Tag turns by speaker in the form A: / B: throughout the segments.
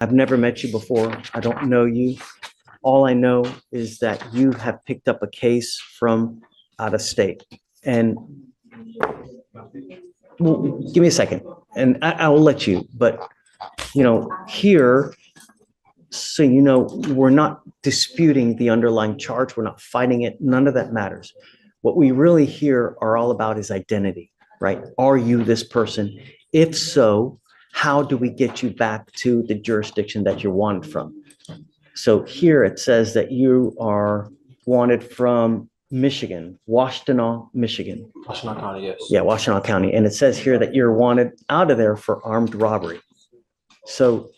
A: I've never met you before. I don't know you. All I know is that you have picked up a case from out of state. And well, give me a second and I will let you, but here, so we're not disputing the underlying charge. We're not fighting it. None of that matters. What we really here are all about is identity, right? Are you this person? If so, how do we get you back to the jurisdiction that you're wanted from? So here it says that you are wanted from Michigan, Washtenaw, Michigan.
B: Washtenaw County, yes.
A: Yeah, Washtenaw County. And it says here that you're wanted out of there for armed robbery. So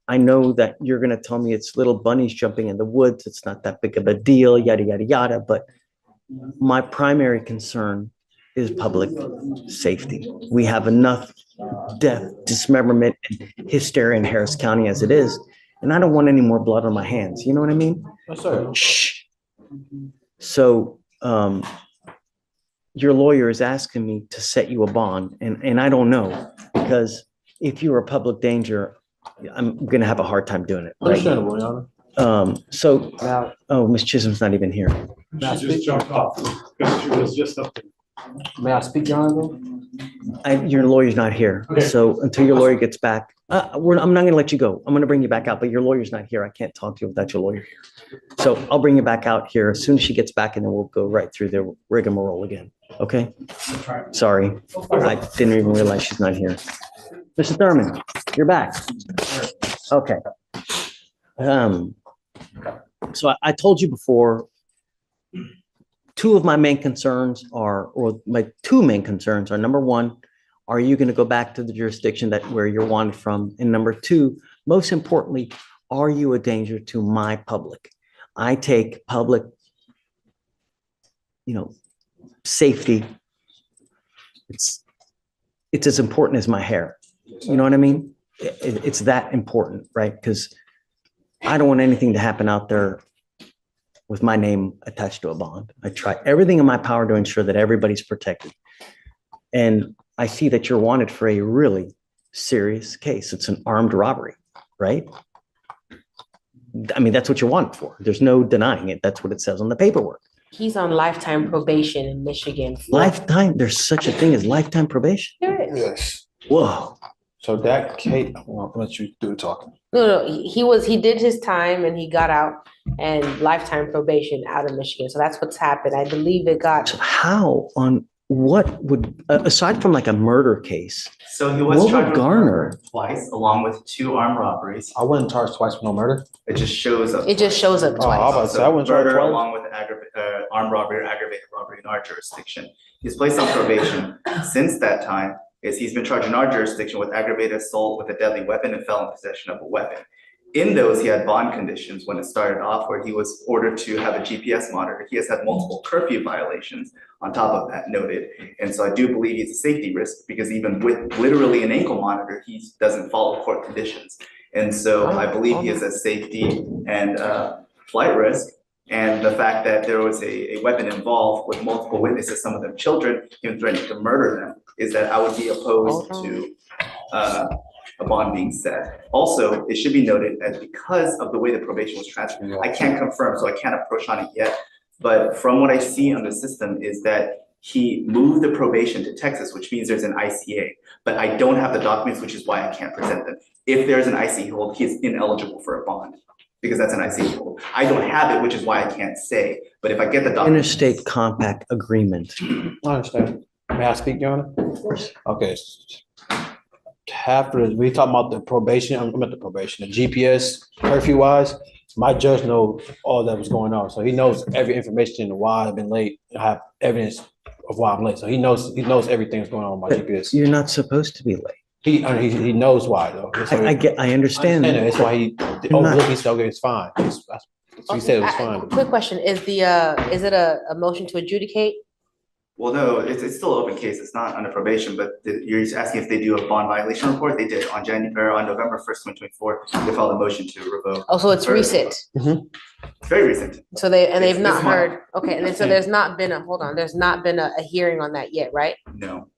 A: I know that you're going to tell me it's little bunnies jumping in the woods. It's not that big of a deal, yada, yada, yada. But my primary concern is public safety. We have enough death, dismemberment, and hysteria in Harris County as it is. And I don't want any more blood on my hands. You know what I mean?
B: Yes, sir.
A: Shh. So your lawyer is asking me to set you a bond. And I don't know, because if you're a public danger, I'm going to have a hard time doing it. Right?
B: Understandable, Your Honor.
A: Oh, Miss Chisholm's not even here.
C: She just jumped off because she was just up there.
B: May I speak, Your Honor?
A: Your lawyer's not here.
C: Okay.
A: So until your lawyer gets back, I'm not going to let you go. I'm going to bring you back out, but your lawyer's not here. I can't talk to you without your lawyer here. So I'll bring you back out here as soon as she gets back, and then we'll go right through the rigmarole again. Okay? Sorry. I didn't even realize she's not here. Mr. Thurman, you're back. Okay. So I told you before, two of my main concerns are, or my two main concerns are, number one, are you going to go back to the jurisdiction where you're wanted from? And number two, most importantly, are you a danger to my public? I take public, safety. It's as important as my hair. You know what I mean? It's that important, right? Because I don't want anything to happen out there with my name attached to a bond. I try everything in my power to ensure that everybody's protected. And I see that you're wanted for a really serious case. It's an armed robbery, right? I mean, that's what you're wanted for. There's no denying it. That's what it says on the paperwork.
D: He's on lifetime probation in Michigan.
A: Lifetime? There's such a thing as lifetime probation?
D: There is.
B: Yes.
A: Whoa.
B: So that case, I'll let you do the talking.
D: No, he did his time and he got out and lifetime probation out of Michigan. So that's what's happened. I believe it got.
A: So how on what would, aside from like a murder case,
E: So he was
A: what
E: charged
A: would
E: with
A: garner?
E: murder twice, along with 2 armed robberies.
B: I wasn't charged twice with no murder.
E: It just shows up.
D: It just shows up
B: Oh, I was
D: twice.
B: about to say, I wasn't charged
E: Murder
B: twice.
E: along with armed robbery or aggravated robbery in our jurisdiction. He's placed on probation. Since that time, he's been charged in our jurisdiction with aggravated assault with a deadly weapon and felon possession of a weapon. In those, he had bond conditions when it started off, where he was ordered to have a GPS monitor. He has had multiple curfew violations on top of that noted. And so I do believe he's a safety risk, because even with literally an ankle monitor, he doesn't follow court conditions. And so I believe he is a safety and flight risk. And the fact that there was a weapon involved with multiple witnesses, some of them children, even threatening to murder them, is that I would be opposed to a bond being set. Also, it should be noted that because of the way the probation was transferred, I can't confirm, so I can't approach on it yet. But from what I see on the system is that he moved the probation to Texas, which means there's an ICA. But I don't have the documents, which is why I can't present them. If there's an ICA hold, he is ineligible for a bond, because that's an ICA hold. I don't have it, which is why I can't say. But if I get the documents.
A: Interstate compact agreement.
B: I understand. May I speak, Your Honor?
A: Of course.
B: Okay. After we talking about the probation, I'm at the probation, the GPS curfew wise, my judge knows all that was going on. So he knows every information and why I've been late. I have evidence of why I'm late. So he knows everything that's going on with my GPS.
A: You're not supposed to be late.
B: He knows why though.
A: I understand.
B: And that's why he overlooked. He said, okay, it's fine. He said it was fine.
D: Quick question, is it a motion to adjudicate?
E: Well, no, it's still an open case. It's not under probation, but you're just asking if they do a bond violation report. They did on November 1st, 2024. They filed a motion to revoke.
D: Oh, so it's recent.
E: It's very recent.
D: So they've
E: This
D: not
E: month.
D: heard, okay, and then so there's not been a hearing on that yet, right?
E: No,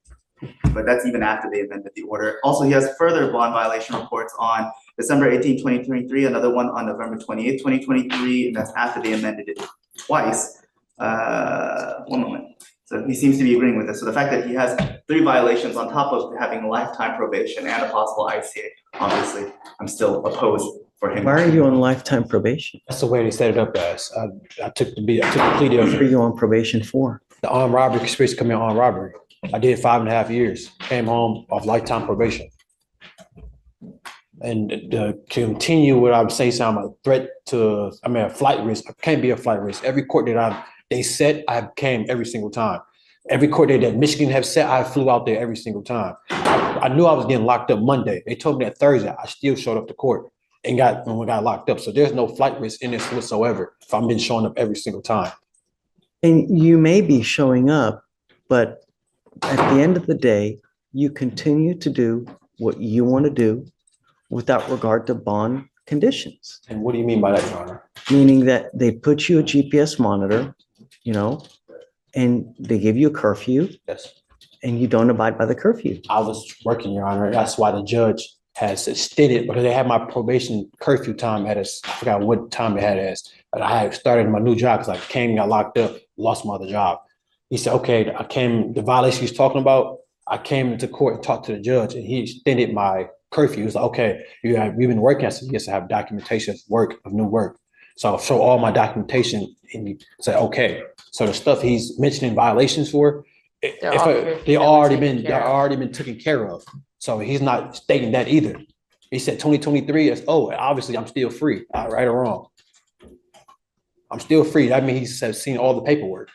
E: but that's even after they amended the order. Also, he has further bond violation reports on December 18, 2023, another one on November 28th, 2023, and that's after they amended it twice. One moment. So he seems to be agreeing with this. So the fact that he has 3 violations on top of having lifetime probation and a possible ICA, obviously, I'm still opposed for him.
A: Why are you on lifetime probation?
B: That's the way they set it up as. I took the plea
A: What are
B: deal.
A: you on probation for?
B: The armed robbery, conspiracy to commit armed robbery. I did 5.5 years, came home off lifetime probation. And to continue what I would say, so I'm a threat to, a flight risk. I can't be a flight risk. Every court that they set, I came every single time. Every court that Michigan have set, I flew out there every single time. I knew I was getting locked up Monday. They told me that Thursday. I still showed up to court and got locked up. So there's no flight risk in this whatsoever if I've been showing up every single time.
A: And you may be showing up, but at the end of the day, you continue to do what you want to do without regard to bond conditions.
B: And what do you mean by that, Your Honor?
A: Meaning that they put you a GPS monitor, and they give you a curfew
B: Yes.
A: and you don't abide by the curfew.
B: I was working, Your Honor. That's why the judge has extended, because they had my probation curfew time at us. I forgot what time it had as, but I had started my new job because I came, got locked up, lost my other job. He said, okay, the violation he's talking about, I came into court and talked to the judge, and he extended my curfew. He was like, okay, we've been working. I said, yes, I have documentation of new work. So I'll show all my documentation, and he said, okay. So the stuff he's mentioning violations for, they're already been taken care of. So he's not stating that either. He said 2023 is, obviously I'm still free, right or wrong. I'm still free. That means he's seen all the paperwork.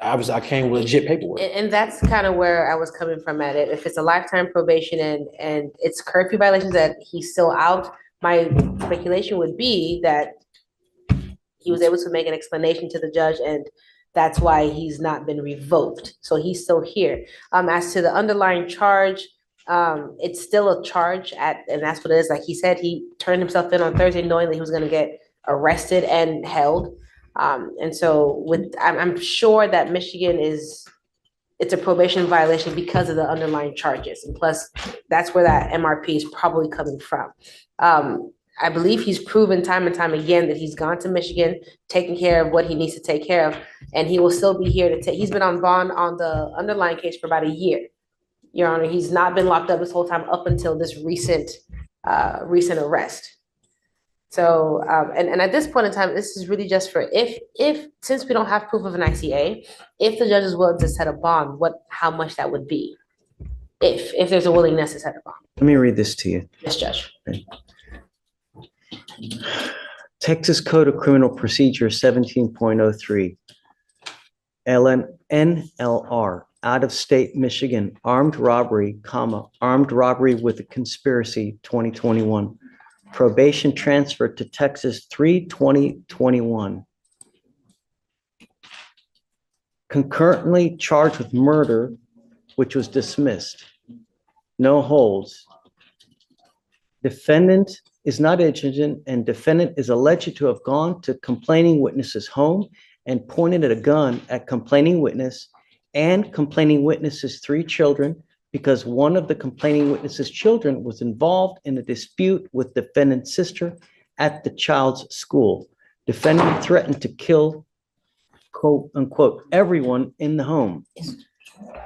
B: I came with legit paperwork.
D: And that's kind of where I was coming from at it. If it's a lifetime probation and it's curfew violations that he's still out, my speculation would be that he was able to make an explanation to the judge, and that's why he's not been revoked. So he's still here. As to the underlying charge, it's still a charge and that's what it is. Like he said, he turned himself in on Thursday knowing that he was going to get arrested and held. And so I'm sure that Michigan it's a probation violation because of the underlying charges. And plus that's where that MRP is probably coming from. I believe he's proven time and time again that he's gone to Michigan, taking care of what he needs to take care of, and he will still be here he's been on bond on the underlying case for about a year. Your Honor, he's not been locked up this whole time up until this recent arrest. So, and at this point in time, this is really just for if since we don't have proof of an ICA, if the judge is willing to set a bond, how much that would be, if there's a willingness to set a bond.
A: Let me read this to you.
D: Yes, Judge.
A: Okay. Texas Code of Criminal Procedure 17.03. NLR, out of state Michigan, armed robbery, armed robbery with a conspiracy, 2021. Probation transferred to Texas 3/20/21. Concurrently charged with murder, which was dismissed. No holds. Defendant is not indigent, and defendant is alleged to have gone to complaining witness's home and pointed at a gun at complaining witness and complaining witness's 3 children because one of the complaining witness's children was involved in a dispute with defendant's sister at the child's school. Defendant threatened to kill, quote unquote, everyone in the home.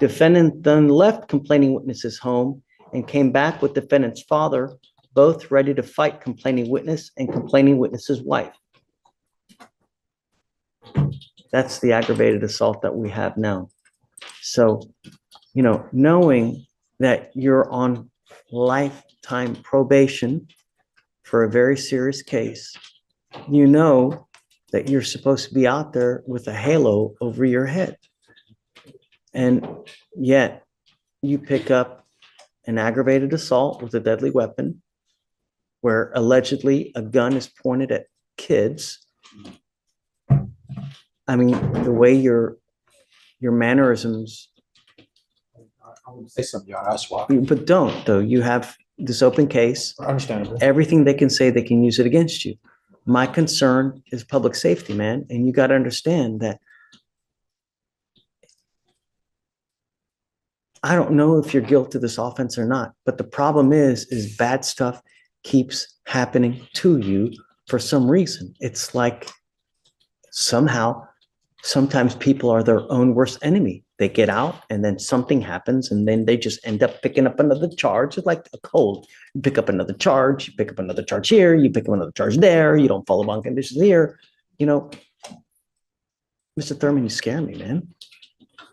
A: Defendant then left complaining witness's home and came back with defendant's father, both ready to fight complaining witness and complaining witness's wife. That's the aggravated assault that we have now. So, knowing that you're on lifetime probation for a very serious case, you know that you're supposed to be out there with a halo over your head. And yet you pick up an aggravated assault with a deadly weapon where allegedly a gun is pointed at kids. I mean, the way your mannerisms.
B: I would say something, Your Honor. That's why.
A: But don't, though. You have this open case.
B: Understandable.
A: Everything they can say, they can use it against you. My concern is public safety, man. And you got to understand that I don't know if you're guilty of this offense or not, but the problem is bad stuff keeps happening to you for some reason. It's like somehow, sometimes people are their own worst enemy. They get out and then something happens and then they just end up picking up another charge. It's like a cold. You pick up another charge, you pick up another charge here, you pick up another charge there, you don't follow bond conditions here. You know, Mr. Thurman, you scare me, man.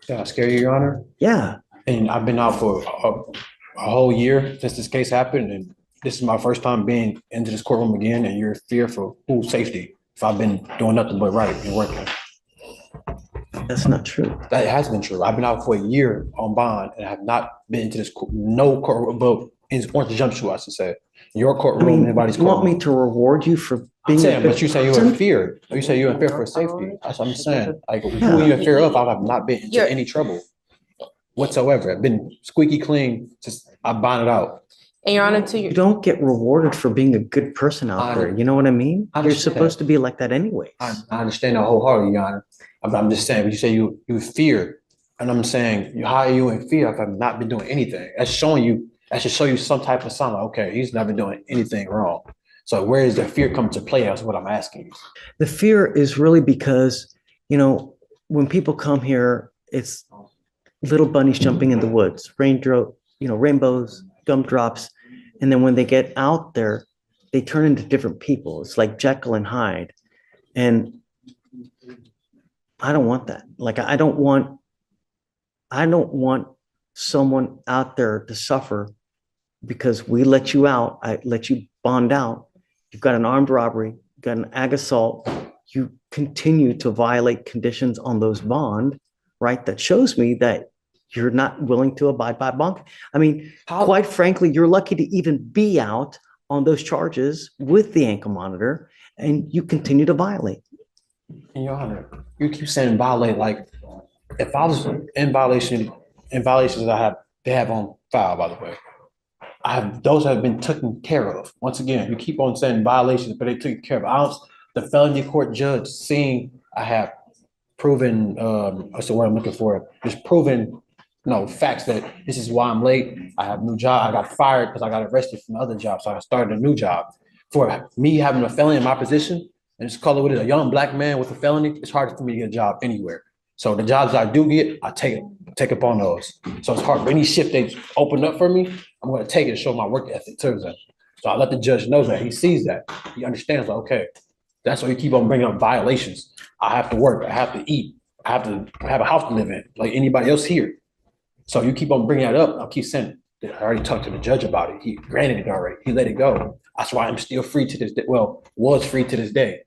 B: Yeah, I scare you, Your Honor.
A: Yeah.
B: And I've been out for a whole year since this case happened, and this is my first time being into this courtroom again, and you're fearful whose safety if I've been doing nothing but right and working.
A: That's not true.
B: That has been true. I've been out for a year on bond and I have not been into this no courtroom, but in Orange Jumpsuit, I should say. Your
A: I
B: courtroom,
A: mean,
B: anybody's
A: you want
B: courtroom.
A: me to reward you for being
B: Saying,
A: a
B: but you say you're
A: person?
B: in fear. You say you're in fear for safety. That's what I'm saying. Like, who
A: Yeah.
B: are you in fear of? I have not been into
D: You're-
B: any trouble whatsoever. I've been squeaky clean. Just I bonded out.
D: And Your Honor, to
A: You
D: your,
A: don't get rewarded for being a good person out there. You know what I mean?
B: I
A: You're
B: understand.
A: supposed to be like that anyways.
B: I understand that wholeheartedly, Your Honor. I'm just saying, but you say you fear, and I'm saying, how are you in fear if I've not been doing anything? That's showing you. That should show you some type of sign. Like, okay, he's not been doing anything wrong. So where is the fear come to play? That's what I'm asking you.
A: The fear is really because, you know, when people come here, it's little bunnies jumping in the woods, rainbows, gumdrops. And then when they get out there, they turn into different people. It's like Jekyll and Hyde. And I don't want that. Like, I don't want someone out there to suffer because we let you out. I let you bond out. You've got an armed robbery, you've got an ag assault. You continue to violate conditions on those bond, right? That shows me that you're not willing to abide by bond. I mean, quite frankly, you're lucky to even be out on those charges with the ankle monitor, and you continue to violate.
B: In Your Honor, you keep saying violate. Like, if I was in violations they have on file, by the way. Those have been taken care of. Once again, you keep on saying violations, but they took care of. The felony court judge seeing I have proven, what's the word I'm looking for? Just proven, facts that this is why I'm late. I have a new job. I got fired because I got arrested from the other job, so I started a new job. For me having a felony in my position, and just call it what it is, a young black man with a felony, it's hard for me to get a job anywhere. So the jobs I do get, I take up on those. So it's hard for any shift they open up for me, I'm going to take it and show my work ethic to them. So I let the judge know that. He sees that. He understands, like, okay, that's why you keep on bringing up violations. I have to work. I have to eat. I have to have a house to live in, like anybody else here. So you keep on bringing that up. I'll keep saying, I already talked to the judge about it. He granted it already. He let it go. That's why I'm still free to this day. Well, was free to this day.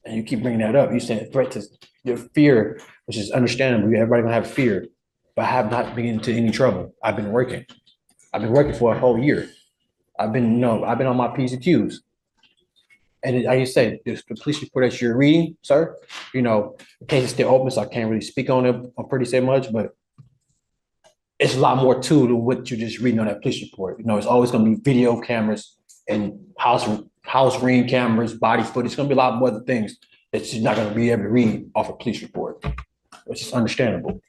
B: And you keep bringing that up. You saying threat to your fear, which is understandable. Everybody gonna have fear, but I have not been into any trouble. I've been working. I've been working for a whole year. I've been on my P's and Q's. And like you said, the police report that you're reading, sir, the case is still open, so I can't really speak on it. I'm pretty say much, but it's a lot more to what you're just reading on that police report. It's always going to be video cameras and house ring cameras, body footage. It's going to be a lot more other things that you're not going to be able to read off a police report, which is understandable.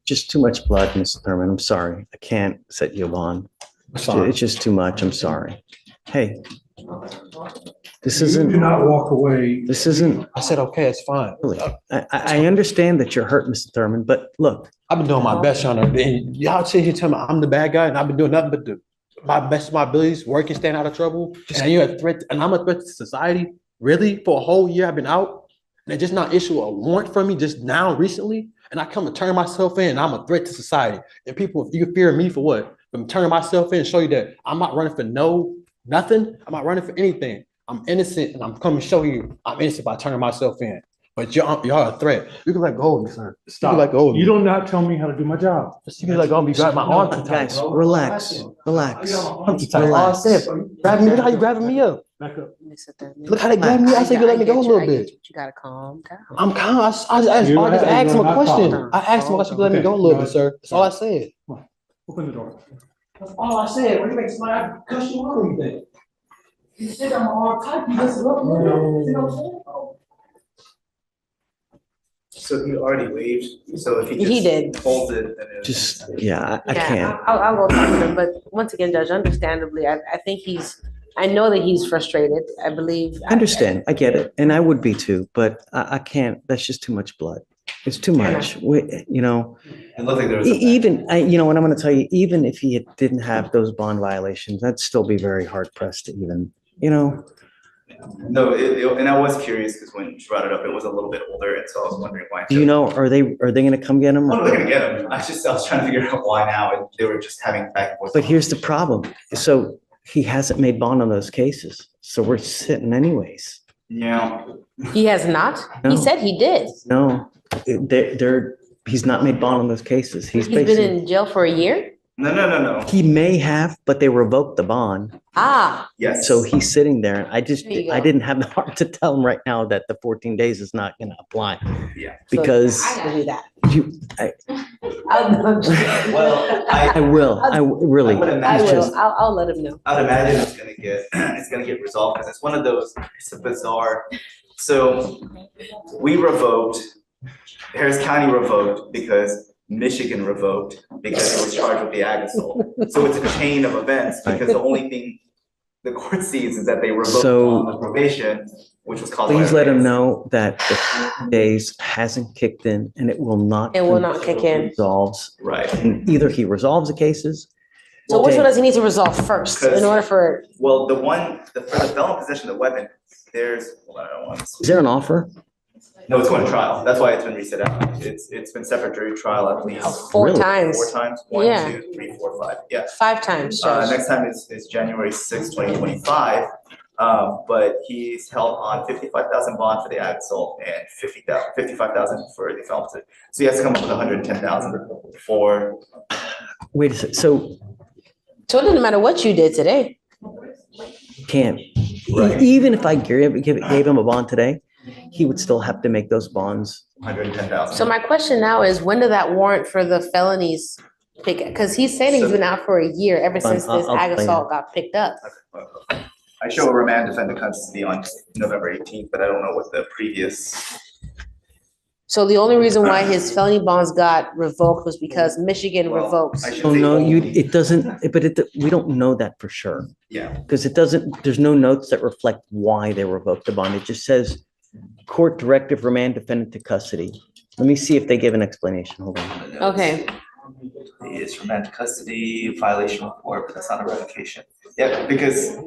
A: Just too much blood, Mr. Thurman. I'm sorry. I can't set you on. It's just too much. I'm sorry. Hey, this isn't.
C: Do not walk away.
A: This isn't.
B: I said, okay, it's fine.
A: Really. I understand that you're hurt, Mr. Thurman, but look.
B: I've been doing my best, Your Honor. And y'all sit here telling me I'm the bad guy, and I've been doing nothing but my best of my abilities, working, staying out of trouble. And you're a threat, and I'm a threat to society. Really, for a whole year, I've been out, and they just not issue a warrant for me just now, recently. And I come to turn myself in, and I'm a threat to society. And people, you fear me for what? From turning myself in and show you that I'm not running for nothing. I'm not running for anything. I'm innocent, and I'm coming to show you I'm innocent by turning myself in. But y'all a threat. You can let go of me, sir.
C: Stop.
B: You can let go of me.
C: You don't not tell me how to do my job.
B: You can let go of me. You grab my arm too tight.
A: Guys, relax.
B: I'm too tight. All I said, grab me. Look how you grabbing me up.
C: Back up.
B: Look how they grab me. I said you let me go a little bit.
D: You gotta calm down.
B: I'm calm. I just asked him a question. I asked him why she let me go a little bit, sir. That's all I said.
C: Open the door.
B: That's all I said. When you make somebody cuss you out or anything. You said I'm all tight. You just love me.
E: So he already waived, so if
D: He did.
E: holds it, then it's.
A: Just, yeah, I
D: Yeah,
A: can't.
D: I'll go talk to him, but once again, Judge, understandably, I think I know that he's frustrated, I believe.
A: I understand. I get it. And I would be too, but I can't, that's just too much blood. It's too
D: Fair
A: much. You know,
E: It looked like there was.
A: you know what I'm going to tell you, even if he didn't have those bond violations, I'd still be very hard pressed to even, you know,
E: No, and I was curious because when she brought it up, it was a little bit older, and so I was wondering why.
A: do you know, are they going to come get him?
E: Oh, they're gonna get him. I was trying to figure out why now, and they were just having back and forth.
A: But here's the problem. So he hasn't made bond on those cases. So we're sitting anyways.
E: Yeah,
D: He has not?
A: No.
D: He said he did.
A: No, he's not made bond on those cases. He's
D: He's been
A: basically,
D: in jail for a year?
E: no.
A: he may have, but they revoked the bond.
D: Ah,
E: Yes.
A: So he's sitting there and I
D: There you
A: I
D: go.
A: didn't have the heart to tell him right now that the 14 days is not going to apply
E: Yeah.
D: so
A: because
D: I gotta do that.
E: Well,
A: I will, really.
E: I would
D: I
E: imagine-
A: It's
D: will,
A: just-
D: I'll let him know.
E: I'd imagine it's gonna get resolved because it's one of those, it's a bizarre. So we revoked, Harris County revoked because Michigan revoked because it was charged with the ag assault. So it's a chain of events because the only thing the court sees is that they revoked
A: So-
E: on the probation, which was caused by.
A: Please let him
E: race.
A: know that the 14 days hasn't kicked in and it will not.
D: It will not kick in.
A: Resolves.
E: Right.
A: And either he resolves the cases.
D: So which
A: Okay.
D: one does he need to resolve first in order for,
E: Well, for the felon possession of the weapon, hold on, I don't want to.
A: Is there an offer?
E: No, it's going to trial. That's why it's been reset out. It's been set for jury trial at least
D: four
A: Really?
D: times?
E: 4 times.
D: Yeah.
E: 1, 2, 3, 4, 5. Yeah.
D: 5 times, Judge.
E: Next time is January 6th, 2025. But he's held on 55,000 bond for the ag assault and 55,000 for the felon possession. So he has to come up with 110,000 for.
A: Wait a second. So
D: So it doesn't matter what you did today.
A: can't,
E: Right.
A: even if I gave him a bond today, he would still have to make those bonds.
E: 110,000.
D: So my question now is, when did that warrant for the felonies pick? Because he's saying he's been out for a year ever since this
A: I'll
D: ag
A: explain
D: assault got picked up.
E: I show a remand defendant custody on November 18th, but I don't know what the previous.
D: So the only reason why his felony bonds got revoked was because Michigan revoked.
E: I should
A: Oh,
E: say
A: no,
E: only.
A: it doesn't, but we don't know that for sure.
E: Yeah.
A: Because there's no notes that reflect why they revoked the bond. It just says court directive remand defendant to custody. Let me see if they give an explanation. Hold on.
D: Okay,
E: It's remand custody, violation report, but that's not a revocation. Yeah, because